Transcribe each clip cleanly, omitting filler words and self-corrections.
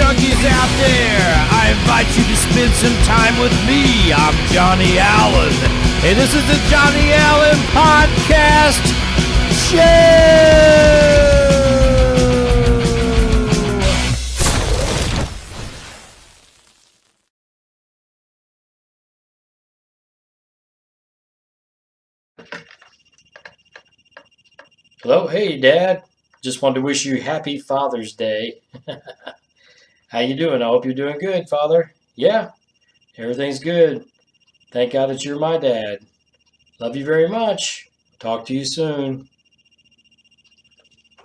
junkies out there, I invite you to spend some time with me. I'm Johnny Allen, and this is the Johnny Allen Podcast Show. Hello, hey Dad. Just wanted to wish you happy Father's Day. How you doing? I hope you're doing good, Father. Yeah, everything's good. Thank God that you're my dad. Love you very much. Talk to you soon.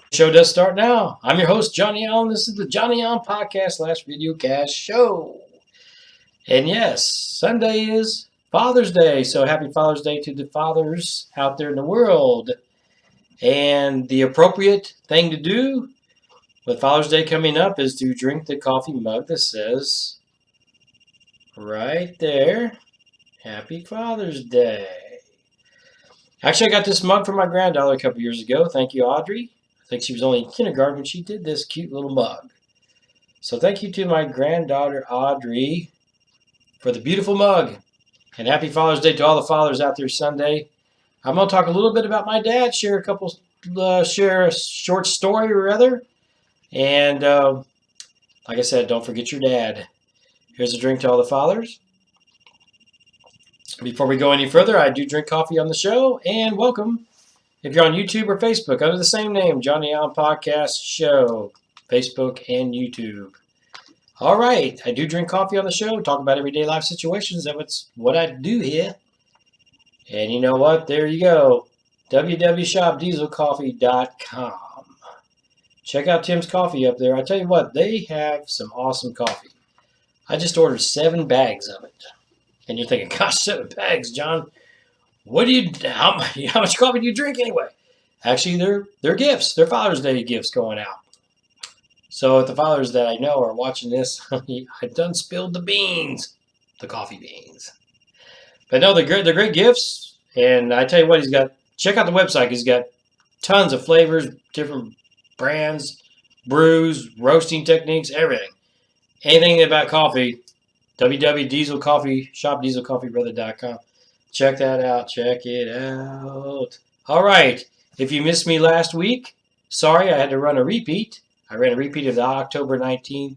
The show does start now. I'm your host, Johnny Allen. This is the Johnny Allen Podcast / Videocast Show. And yes, Sunday is Father's Day. So happy Father's Day to the fathers out there in the world. And the appropriate thing to do with Father's Day coming up is to drink the coffee mug that says right there, Happy Father's Day. Actually, I got this mug from my granddaughter a couple years ago. Thank you, Audrey. I think she was only in kindergarten when she did this cute little mug. So thank you to my granddaughter, Audrey, for the beautiful mug. And happy Father's Day to all the fathers out there Sunday. I'm going to talk a little bit about my dad, share a short story rather. And like I said, don't forget your dad. Here's a drink to all the fathers. Before we go any further, I do drink coffee on the show. And welcome if you're on YouTube or Facebook under the same name, Johnny Allen Podcast Show, Facebook and YouTube. All right, I do drink coffee on the show, talk about everyday life situations. That's what I do here. And you know what? There you go. www.shopdieselcoffee.com. Check out Tim's Coffee up there. I tell you what, they have some awesome coffee. I just ordered 7 bags of it. And you're thinking, gosh, 7 bags, John. How much coffee do you drink anyway? Actually, they're gifts. They're Father's Day gifts going out. So if the fathers that I know are watching this, I've done spilled the beans. The coffee beans. But no, they're great gifts. And I tell you what, check out the website. He's got tons of flavors, different brands, brews, roasting techniques, everything. Anything about coffee, shopdieselcoffeebrother.com. Check that out. Check it out. All right. If you missed me last week, sorry, I had to run a repeat. I ran a repeat of the October 19th,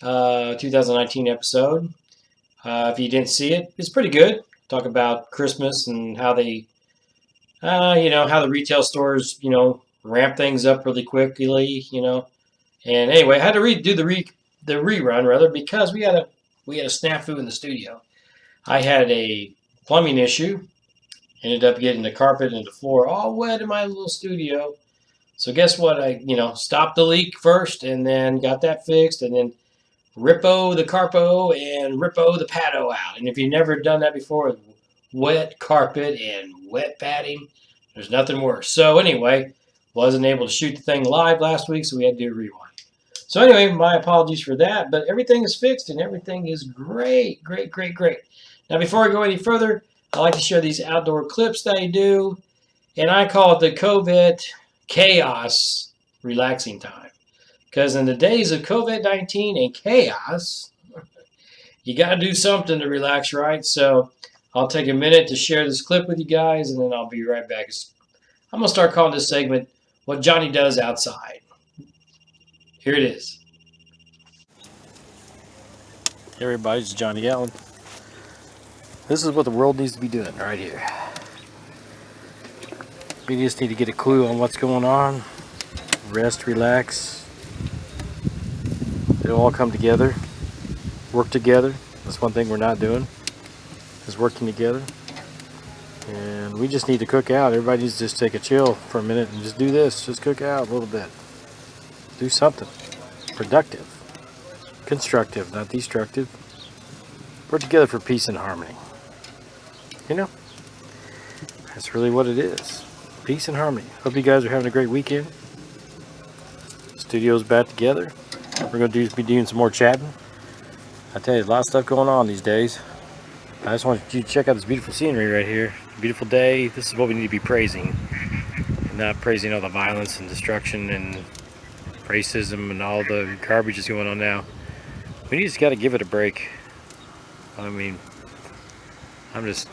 2019 episode. If you didn't see it, it's pretty good. Talk about Christmas and how they, how the retail stores, ramp things up really quickly, And anyway, I had to do the rerun rather because we had a snafu in the studio. I had a plumbing issue. Ended up getting the carpet and the floor all wet in my little studio. So guess what? I stopped the leak first and then got that fixed and then rippo the carpo and rippo the patio out. And if you've never done that before, wet carpet and wet padding, there's nothing worse. So anyway, wasn't able to shoot the thing live last week, so we had to do a rewind. So anyway, my apologies for that, but everything is fixed and everything is great, great, great, great. Now before I go any further, I like to share these outdoor clips that I do, and I call it the COVID chaos relaxing time. Because in the days of COVID-19 and chaos, you got to do something to relax, right? So I'll take a minute to share this clip with you guys, and then I'll be right back. I'm going to start calling this segment What Johnny Does Outside. Here it is. Hey everybody, it's Johnny Allen. This is what the world needs to be doing right here. We just need to get a clue on what's going on. Rest, relax. It'll all come together. Work together. That's one thing we're not doing, is working together. And we just need to cook out. Everybody needs to just take a chill for a minute and just do this. Just cook out a little bit. Do something productive, constructive, not destructive. Work together for peace and harmony. That's really what it is. Peace and harmony. Hope you guys are having a great weekend. Studio's back together. We're going to be doing some more chatting. I tell you, a lot of stuff going on these days. I just want you to check out this beautiful scenery right here. Beautiful day. This is what we need to be praising. Not praising all the violence and destruction and racism and all the garbage is going on now. We just got to give it a break. I mean, I'm just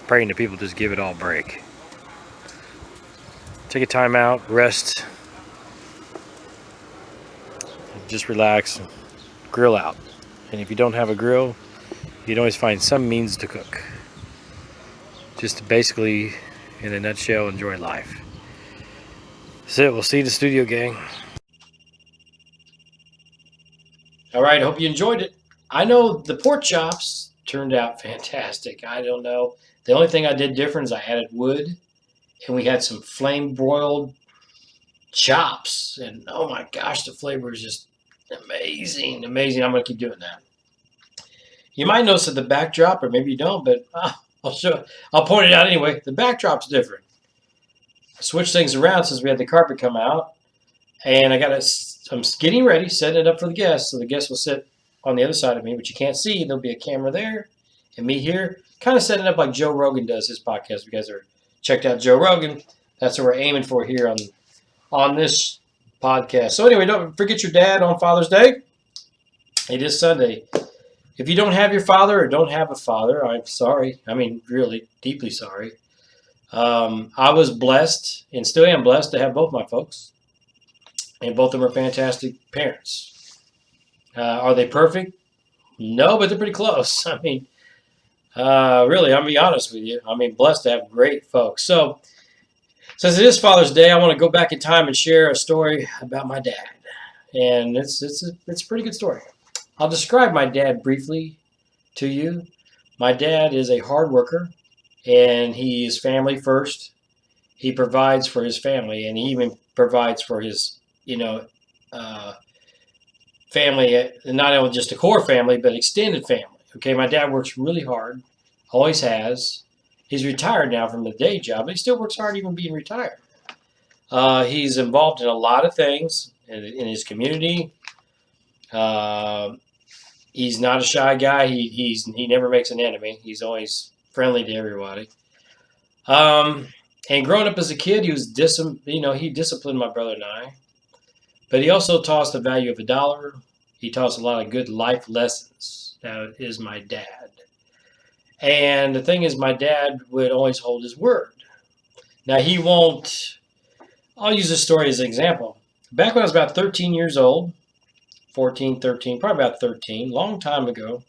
praying that people just give it all a break. Take a time out, rest, just relax, grill out. And if you don't have a grill, you can always find some means to cook. Just to basically, in a nutshell, enjoy life. That's it. We'll see you in the studio, gang. All right. I hope you enjoyed it. I know the pork chops turned out fantastic. I don't know. The only thing I did different is I added wood, and we had some flame broiled chops. And oh my gosh, the flavor is just amazing. Amazing. I'm going to keep doing that. You might notice that the backdrop, or maybe you don't, but I'll point it out anyway. The backdrop's different. I switched things around since we had the carpet come out, and I'm getting ready, setting it up for the guests, so the guests will sit on the other side of me, but you can't see. There'll be a camera there, and me here, kind of setting it up like Joe Rogan does his podcast. If you guys are checked out Joe Rogan, that's what we're aiming for here on this podcast. So anyway, don't forget your dad on Father's Day. It is Sunday. If you don't have your father or don't have a father, I'm sorry. I mean, really, deeply sorry. I was blessed and still am blessed to have both my folks. And both of them are fantastic parents. Are they perfect? No, but they're pretty close. I mean, really, I'm going to be honest with you. I mean, blessed to have great folks. So, since it is Father's Day, I want to go back in time and share a story about my dad. And it's a pretty good story. I'll describe my dad briefly to you. My dad is a hard worker, and he is family first. He provides for his family, and he even provides for his, family, not only just a core family, but extended family. Okay, my dad works really hard, always has. He's retired now from the day job, but he still works hard even being retired. He's involved in a lot of things in his community. He's not a shy guy. He never makes an enemy. He's always friendly to everybody. And growing up as a kid, he disciplined my brother and I. But he also taught us the value of $1. He taught us a lot of good life lessons. That is my dad. And the thing is, my dad would always hold his word. Now, I'll use this story as an example. Back when I was about 13 years old, 14, 13, probably about 13, long time ago.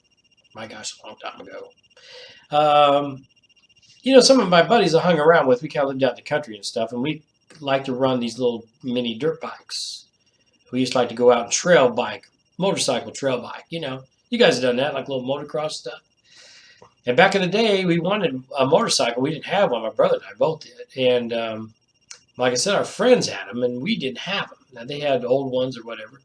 My gosh, a long time ago. Some of my buddies I hung around with, we kind of lived out in the country and stuff, and we liked to run these little mini dirt bikes. We used to like to go out and motorcycle trail bike. You guys have done that, like little motocross stuff. And back in the day, we wanted a motorcycle. We didn't have one. My brother and I both did. And like I said, our friends had them, and we didn't have them. Now, they had old ones or whatever.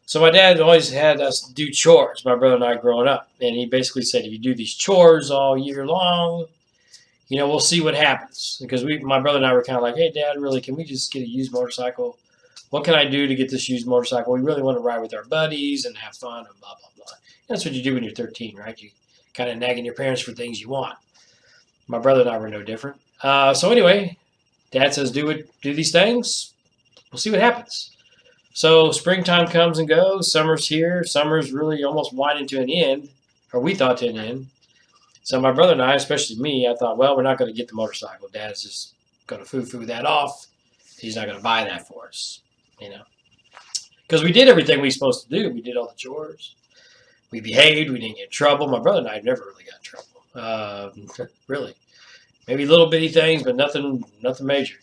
So my dad always had us do chores, my brother and I growing up. And he basically said, if you do these chores all year long, we'll see what happens. Because my brother and I were kind of like, hey, Dad, really, can we just get a used motorcycle? What can I do to get this used motorcycle? We really want to ride with our buddies and have fun and blah, blah, blah. That's what you do when you're 13, right? You kind of nagging your parents for things you want. My brother and I were no different. So anyway, Dad says, do these things. We'll see what happens. So springtime comes and goes. Summer's here. Summer's really almost winding to an end, or we thought to an end. So my brother and I, especially me, I thought, well, we're not going to get the motorcycle. Dad's just going to foo-foo that off. He's not going to buy that for us, Because we did everything we were supposed to do. We did all the chores. We behaved. We didn't get in trouble. My brother and I never really got in trouble. Really. Maybe little bitty things, but nothing major.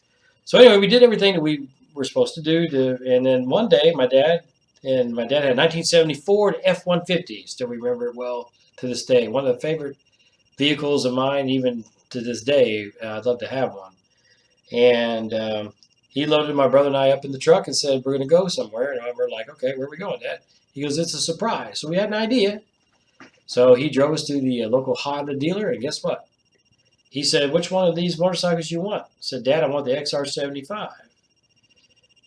So anyway, we did everything that we were supposed to do. And then one day, my dad had a 1974 F-150. Still remember it well to this day. One of the favorite vehicles of mine, even to this day. I'd love to have one. And he loaded my brother and I up in the truck and said, we're going to go somewhere. And we're like, okay, where are we going, Dad? He goes, it's a surprise. So we had an idea. So he drove us to the local Honda dealer, and guess what? He said, which one of these motorcycles you want? I said, Dad, I want the XR75. I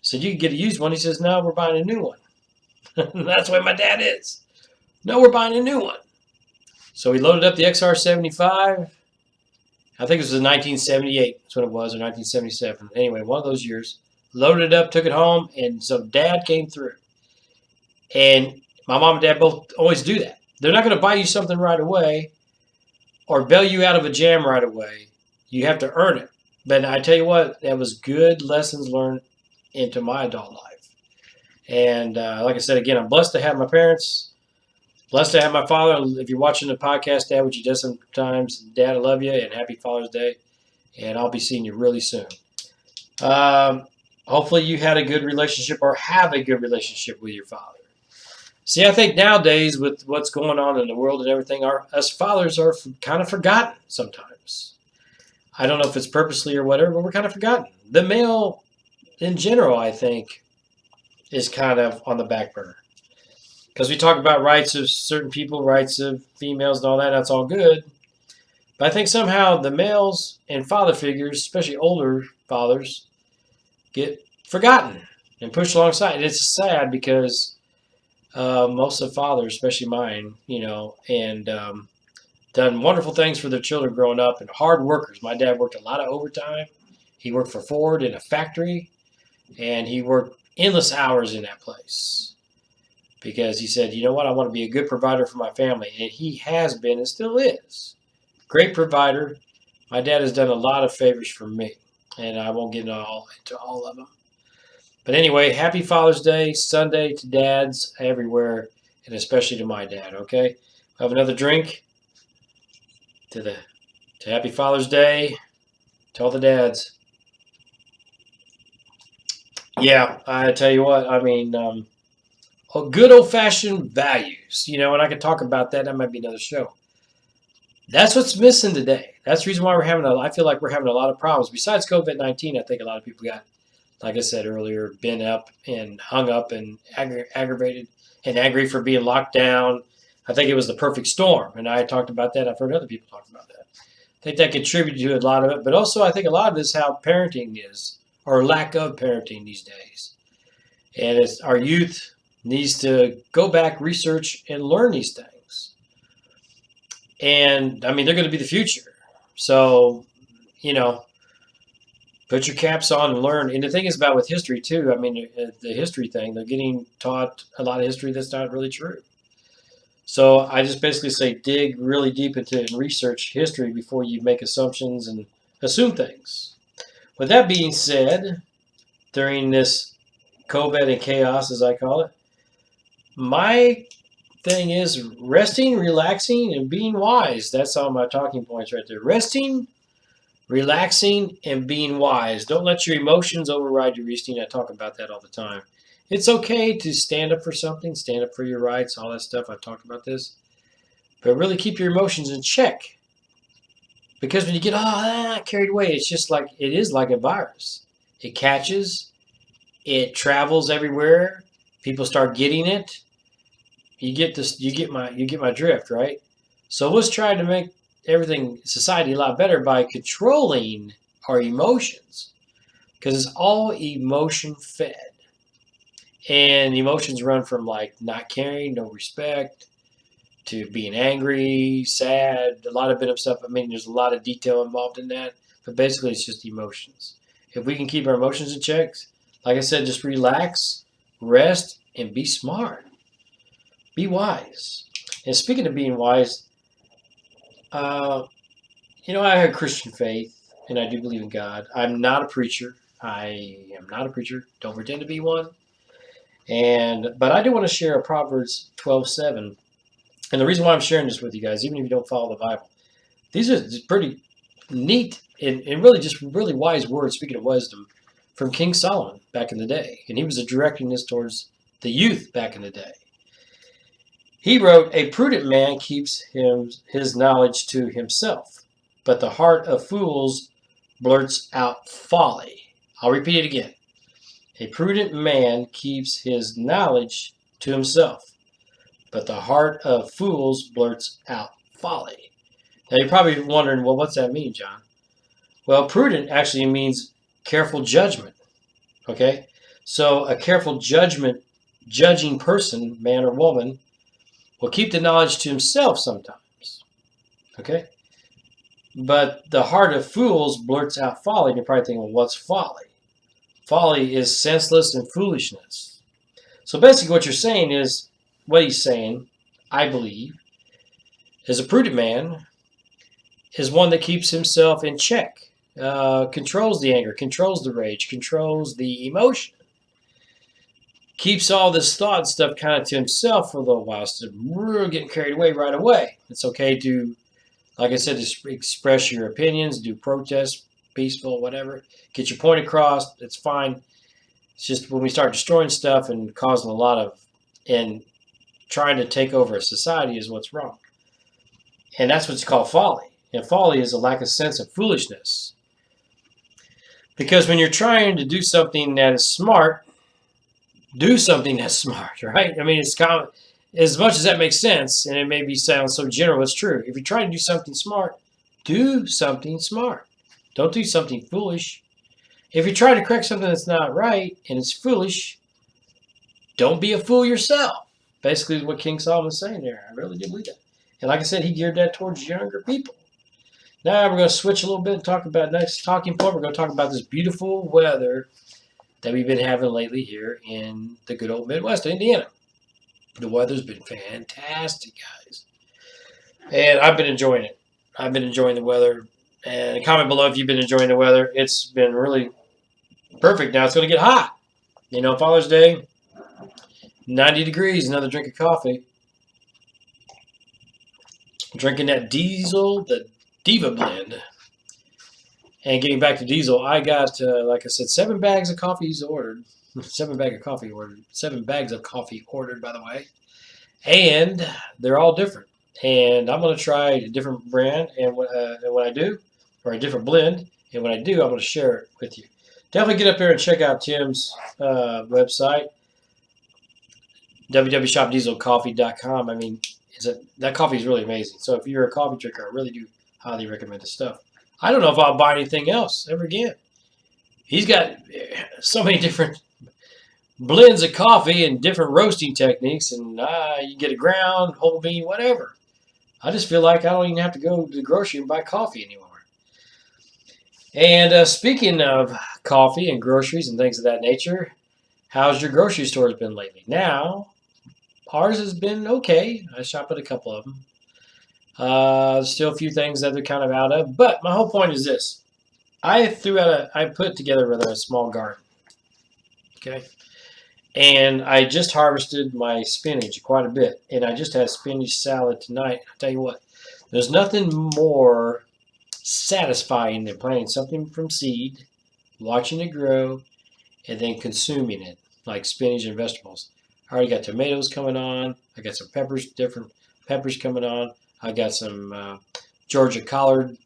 said, you can get a used one. He says, no, we're buying a new one. That's the way my dad is. No, we're buying a new one. So we loaded up the XR75. I think it was in 1978. That's what it was, or 1977. Anyway, one of those years. loaded it up, took it home, and so Dad came through. And my mom and dad both always do that. They're not going to buy you something right away or bail you out of a jam right away. You have to earn it. But I tell you what, that was good lessons learned into my adult life. And like I said, again, I'm blessed to have my parents, blessed to have my father. If you're watching the podcast, Dad, which you do sometimes, Dad, I love you, and happy Father's Day. And I'll be seeing you really soon. Um, Hopefully you had a good relationship or have a good relationship with your father. See, I think nowadays with what's going on in the world and everything, us fathers are kind of forgotten sometimes. I don't know if it's purposely or whatever, but we're kind of forgotten. The male, in general, I think, is kind of on the back burner. Because we talk about rights of certain people, rights of females and all that, that's all good. But I think somehow the males and father figures, especially older fathers, get forgotten and pushed alongside. And it's sad because most of the fathers, especially mine, and done wonderful things for their children growing up and hard workers. My dad worked a lot of overtime. He worked for Ford in a factory, and he worked endless hours in that place because he said, you know what, I want to be a good provider for my family. And he has been and still is. Great provider. My dad has done a lot of favors for me, and I won't get into all of them. But anyway, happy Father's Day, Sunday to dads everywhere, and especially to my dad, okay? Have another drink to Happy Father's Day to all the dads. Yeah, I tell you what, I mean, good old-fashioned values, and I could talk about that. That might be another show. That's what's missing today. That's the reason why I feel like we're having a lot of problems. Besides COVID-19, I think a lot of people got, like I said earlier, been up and hung up and aggravated and angry for being locked down. I think it was the perfect storm, and I talked about that. I've heard other people talk about that. I think that contributed to a lot of it, but also I think a lot of this is how parenting is, or lack of parenting these days. And our youth needs to go back, research, and learn these things. And, I mean, they're going to be the future. So, put your caps on and learn. And the thing is about with history, too, I mean, the history thing, they're getting taught a lot of history that's not really true. So I just basically say dig really deep into it and research history before you make assumptions and assume things. With that being said, during this COVID and chaos, as I call it, my thing is resting, relaxing, and being wise. That's all my talking points right there. Resting, relaxing, and being wise. Don't let your emotions override your reasoning. I talk about that all the time. It's okay to stand up for something, stand up for your rights, all that stuff. I've talked about this. But really keep your emotions in check. Because when you get carried away, it is like a virus. It catches, it travels everywhere, people start getting it. You get my drift, right? So let's try to make society a lot better by controlling our emotions. Because it's all emotion fed. And emotions run from like not caring, no respect, to being angry, sad, a lot of bit of stuff. I mean, there's a lot of detail involved in that, but basically it's just emotions. If we can keep our emotions in check, like I said, just relax, rest, and be smart. Be wise. And speaking of being wise, I have a Christian faith, and I do believe in God. I'm not a preacher. I am not a preacher. Don't pretend to be one. But I do want to share a Proverbs 12:7. And the reason why I'm sharing this with you guys, even if you don't follow the Bible, these are just pretty neat and really just really wise words, speaking of wisdom, from King Solomon back in the day. And he was directing this towards the youth back in the day. He wrote, "A prudent man keeps his knowledge to himself, but the heart of fools blurts out folly." I'll repeat it again. A prudent man keeps his knowledge to himself, but the heart of fools blurts out folly. Now you're probably wondering, well, what's that mean, John? Well, prudent actually means careful judgment. Okay? So a careful judging person, man or woman, will keep the knowledge to himself sometimes. Okay? But the heart of fools blurts out folly. And you're probably thinking, well, what's folly? Folly is senseless and foolishness. So basically what you're saying is, what he's saying, I believe, is a prudent man is one that keeps himself in check, controls the anger, controls the rage, controls the emotion, keeps all this thought and stuff kind of to himself for a little while instead of really getting carried away right away. It's okay to, like I said, to express your opinions, do protests, peaceful, whatever. Get your point across. It's fine. It's just when we start destroying stuff and causing a lot of, and trying to take over a society is what's wrong. And that's what's called folly. And folly is a lack of sense of foolishness. Because when you're trying to do something that is smart, do something that's smart, right? I mean, it's common, as much as that makes sense, and it maybe sounds so general, it's true. If you're trying to do something smart, do something smart. Don't do something foolish. If you're trying to correct something that's not right and it's foolish, don't be a fool yourself. Basically, what King Solomon's saying there. I really do believe that. And like I said, he geared that towards younger people. Now we're going to switch a little bit and talk about next talking point. We're going to talk about this beautiful weather that we've been having lately here in the good old Midwest, Indiana. The weather's been fantastic, guys. And I've been enjoying it. I've been enjoying the weather. And comment below if you've been enjoying the weather. It's been really perfect. Now it's going to get hot. You know, Father's Day, 90 degrees, another drink of coffee. Drinking that Diesel, the Diva blend. And getting back to Diesel, I got, like I said, 7 bags of coffees ordered. 7 bags of coffee ordered. 7 bags of coffee ordered, by the way. And they're all different. And I'm going to try a different brand. And when I do, or a different blend, and when I do, I'm going to share it with you. Definitely get up there and check out Tim's website, www.shopdieselcoffee.com. I mean, that coffee is really amazing. So if you're a coffee drinker, I really do highly recommend this stuff. I don't know if I'll buy anything else ever again. He's got so many different blends of coffee and different roasting techniques, and you get a ground, whole bean, whatever. I just feel like I don't even have to go to the grocery and buy coffee anymore. And speaking of coffee and groceries and things of that nature, how's your grocery stores been lately? Now, ours has been okay. I shop at a couple of them. Still a few things that they're kind of out of. But my whole point is this. I put together a small garden. Okay. And I just harvested my spinach quite a bit. And I just had spinach salad tonight. I'll tell you what. There's nothing more satisfying than planting something from seed, watching it grow, and then consuming it, like spinach and vegetables. I already got tomatoes coming on. I got some peppers, different peppers coming on. I got some Georgia collard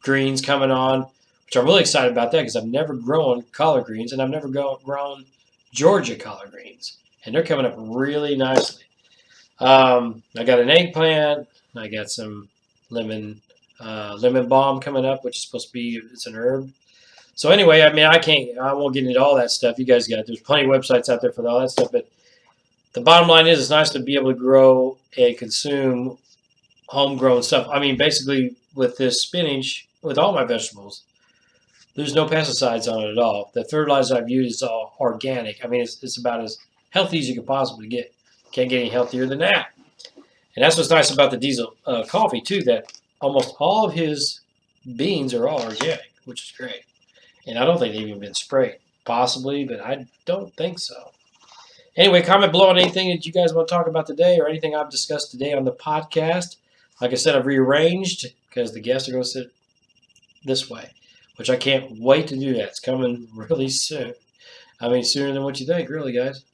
greens coming on, which I'm really excited about that because I've never grown collard greens and I've never grown Georgia collard greens. And they're coming up really nicely. I got an eggplant. I got some lemon balm coming up, which is supposed to be, it's an herb. So anyway, I mean, I won't get into all that stuff. You guys got it. There's plenty of websites out there for all that stuff. But the bottom line is it's nice to be able to grow and consume homegrown stuff. I mean, basically with this spinach, with all my vegetables, there's no pesticides on it at all. The fertilizer I've used is all organic. I mean, it's about as healthy as you can possibly get. Can't get any healthier than that. And that's what's nice about the Diesel coffee, too, that almost all of his beans are all organic, which is great. And I don't think they've even been sprayed. Possibly, but I don't think so. Anyway, comment below on anything that you guys want to talk about today or anything I've discussed today on the podcast. Like I said, I've rearranged because the guests are going to sit this way, which I can't wait to do that. It's coming really soon. I mean, sooner than what you think, really, guys.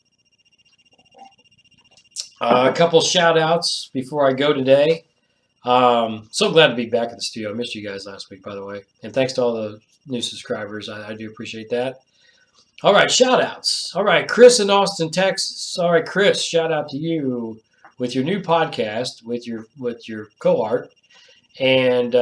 A couple shout outs before I go today. So glad to be back in the studio. I missed you guys last week, by the way. And thanks to all the new subscribers. I do appreciate that. All right, shout outs. All right, Chris in Austin, Texas. All right, Chris, shout out to you with your new podcast with your co-art. And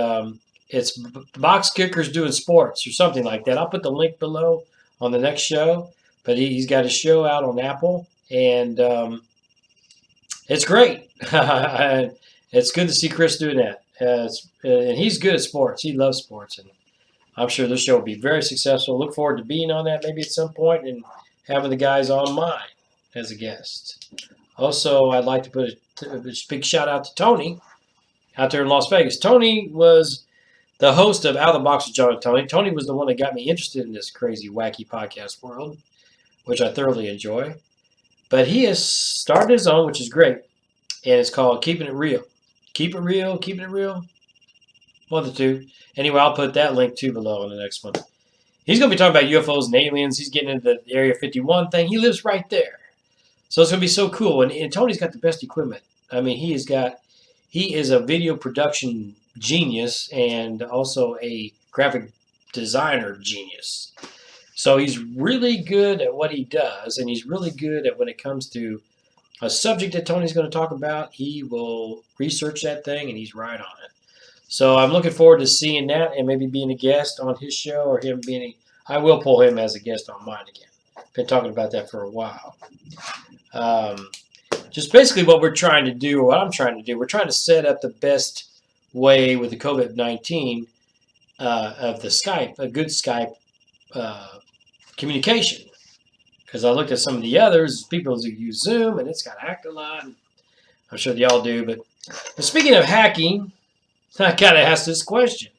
it's Box Kickers Doing Sports or something like that. I'll put the link below on the next show. But he's got a show out on Apple. And it's great. It's good to see Chris doing that. And he's good at sports. He loves sports. And I'm sure this show will be very successful. Look forward to being on that maybe at some point and having the guys on mine as a guest. Also, I'd like to put a big shout out to Tony out there in Las Vegas. Tony was the host of Out of the Box with John and Tony. Tony was the one that got me interested in this crazy, wacky podcast world, which I thoroughly enjoy. But he has started his own, which is great, and it's called Keeping It Real. Keep it real, keeping it real. One of the two. Anyway, I'll put that link too below in the next one. He's going to be talking about UFOs and aliens. He's getting into the Area 51 thing. He lives right there. So it's going to be so cool. And Tony's got the best equipment. I mean, he is a video production genius and also a graphic designer genius. So he's really good at what he does, and he's really good at when it comes to a subject that Tony's going to talk about. He will research that thing, and he's right on it. So I'm looking forward to seeing that and maybe being a guest on his show or him being I will pull him as a guest on mine again. Been talking about that for a while. Just basically what we're trying to do, or what I'm trying to do, we're trying to set up the best way with the COVID-19 of the Skype, a good Skype communication. Because I looked at some of the others, people who use Zoom, and it's got hacked a lot. I'm sure they all do. But speaking of hacking, I gotta ask this question.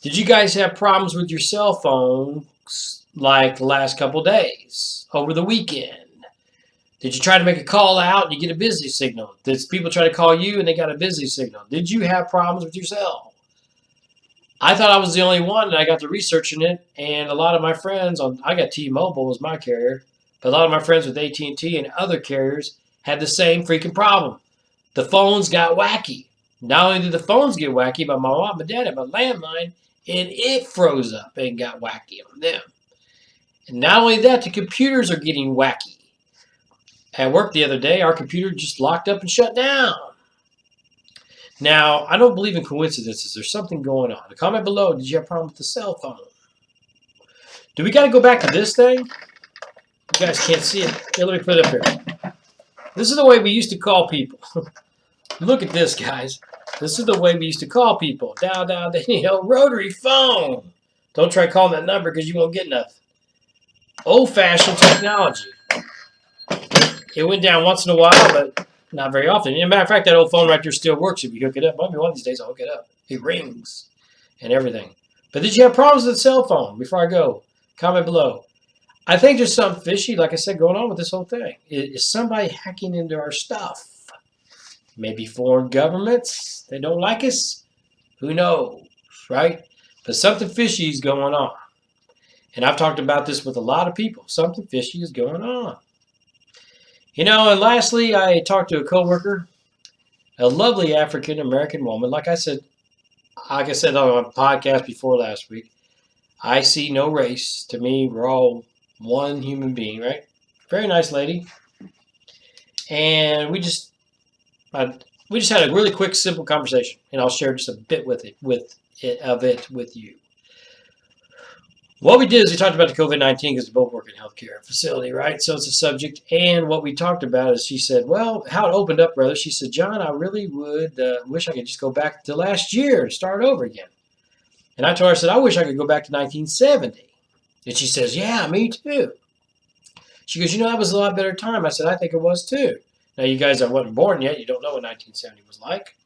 Did you guys have problems with your cell phones like the last couple days, over the weekend? Did you try to make a call out and you get a busy signal? Did people try to call you and they got a busy signal? Did you have problems with your cell? I thought I was the only one, and I got to researching it, and a lot of my friends, I got T-Mobile as my carrier, but a lot of my friends with AT&T and other carriers had the same freaking problem. The phones got wacky. Not only did the phones get wacky, but my mom and dad had a landline, and it froze up and got wacky on them. And not only that, the computers are getting wacky. At work the other day, our computer just locked up and shut down. Now, I don't believe in coincidences. There's something going on. Comment below, did you have a problem with the cell phone? Do we got to go back to this thing? You guys can't see it. Here, let me put it up here. This is the way we used to call people. Look at this, guys. This is the way we used to call people. Down, rotary phone. Don't try calling that number because you won't get nothing. Old-fashioned technology. It went down once in a while, but not very often. As a matter of fact, that old phone right there still works if you hook it up. Maybe one of these days I'll hook it up. It rings and everything. But did you have problems with the cell phone? Before I go, comment below. I think there's something fishy, like I said, going on with this whole thing. Is somebody hacking into our stuff? Maybe foreign governments. They don't like us. Who knows, right? But something fishy is going on. And I've talked about this with a lot of people. Something fishy is going on. You know, and lastly, I talked to a coworker, a lovely African-American woman. Like I said on a podcast before last week, I see no race. To me, we're all one human being, right? Very nice lady. And we just had a really quick, simple conversation, and I'll share just a bit with you. What we did is we talked about the COVID-19 because we both work in a healthcare facility, right? So it's a subject. And what we talked about is she said, well, how it opened up, brother. She said, John, I really would wish I could just go back to last year and start over again. And I told her, I said, I wish I could go back to 1970. And she says, yeah, me too. She goes, you know, that was a lot better time. I said, I think it was too. Now, you guys that wasn't born yet, you don't know what 1970 was like.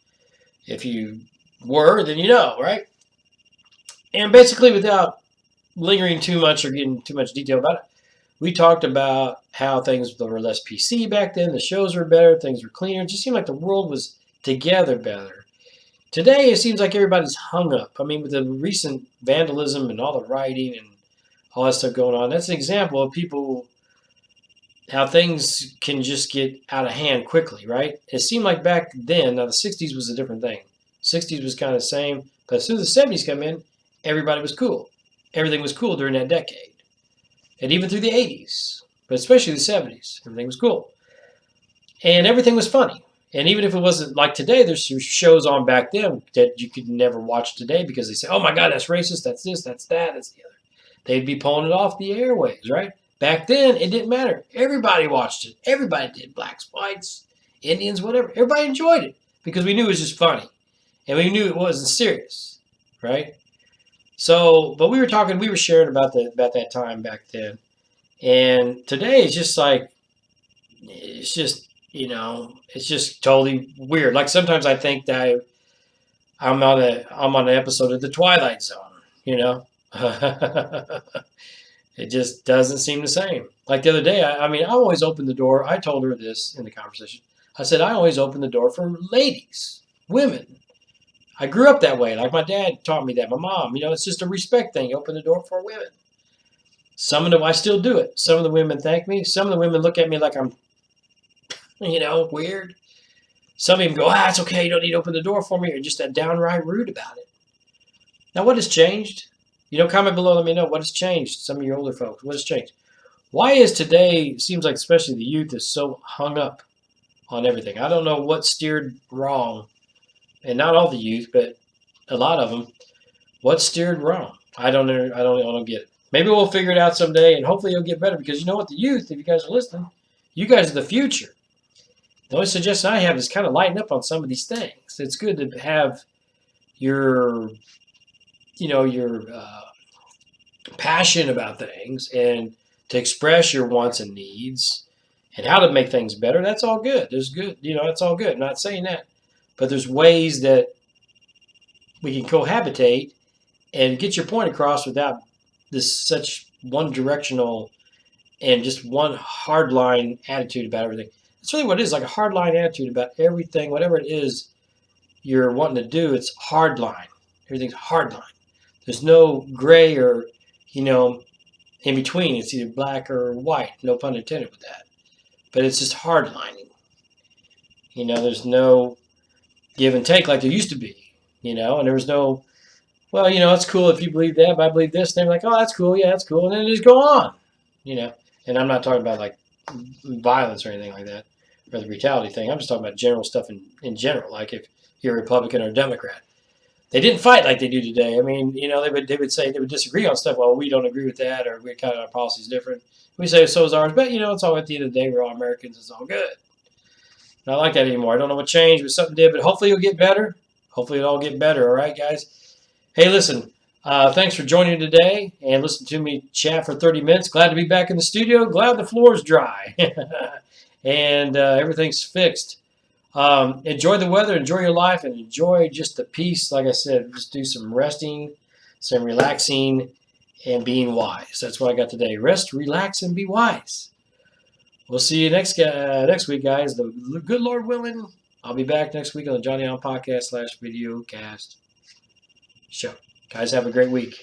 If you were, then you know, right? And basically, without lingering too much or getting too much detail about it, we talked about how things were less PC back then, the shows were better, things were cleaner. It just seemed like the world was together better. Today, it seems like everybody's hung up. I mean, with the recent vandalism and all the rioting and all that stuff going on, that's an example of people, how things can just get out of hand quickly, right? It seemed like back then, now the 60s was a different thing. 60s was kind of the same, but as soon as the 70s come in, everybody was cool. Everything was cool during that decade. And even through the 80s, but especially the 70s, everything was cool. And everything was funny. And even if it wasn't like today, there's shows on back then that you could never watch today because they say, oh my God, that's racist, that's this, that's that, that's the other. They'd be pulling it off the airwaves, right? Back then, it didn't matter. Everybody watched it. Everybody did. Blacks, whites, Indians, whatever. Everybody enjoyed it because we knew it was just funny. And we knew it wasn't serious, right? So, but we were sharing about that time back then, and today it's just like it's just it's just totally weird. Like sometimes I think that I'm on an episode of the Twilight Zone. You know, it just doesn't seem the same. Like the other day, I mean, I always open the door. I told her this in the conversation. I said I always open the door for ladies, women. I grew up that way. Like my dad taught me that. My mom, it's just a respect thing. You open the door for women. Some of them, I still do it. Some of the women thank me. Some of the women look at me like I'm, weird. Some even go, it's okay. You don't need to open the door for me. Or just that downright rude about it. Now, what has changed? Comment below. Let me know what has changed. Some of you older folks, what has changed? Why is today, it seems like especially the youth is so hung up on everything. I don't know what steered wrong. And not all the youth, but a lot of them. What steered wrong? I don't know. I don't get it. Maybe we'll figure it out someday, and hopefully it'll get better. Because you know what, the youth, if you guys are listening, you guys are the future. The only suggestion I have is kind of lighten up on some of these things. It's good to have your, your passion about things and to express your wants and needs and how to make things better. That's all good. There's good, that's all good. I'm not saying that, but there's ways that we can cohabitate and get your point across without this such one directional and just one hardline attitude about everything. That's really what it is, like a hardline attitude about everything, whatever it is you're wanting to do. It's hardline. Everything's hardline. There's no gray or in between. It's either black or white. No pun intended with that. But it's just hardlining. There's no give and take like there used to be. And there was no, well, it's cool if you believe that, but I believe this. And they're like, oh, that's cool. Yeah, that's cool. And then they just go on. And I'm not talking about like violence or anything like that, or the brutality thing. I'm just talking about general stuff in general. Like if you're a Republican or a Democrat, they didn't fight like they do today. I mean, they would say they would disagree on stuff. Well, we don't agree with that, or we kind of our policy's different. We say so is ours, but it's all at the end of the day. We're all Americans. It's all good. Not like that anymore. I don't know what changed, but something did. But hopefully it'll get better. Hopefully it'll all get better. All right, guys. Hey, listen. Thanks for joining today and listen to me chat for 30 minutes. Glad to be back in the studio. Glad the floor's dry and everything's fixed. Enjoy the weather, enjoy your life, and enjoy just the peace. Like I said, just do some resting, some relaxing, and being wise. That's what I got today. Rest, relax, and be wise. We'll see you next week, guys. The good Lord willing, I'll be back next week on the Johnny On Podcast /videocast show. Guys, have a great week.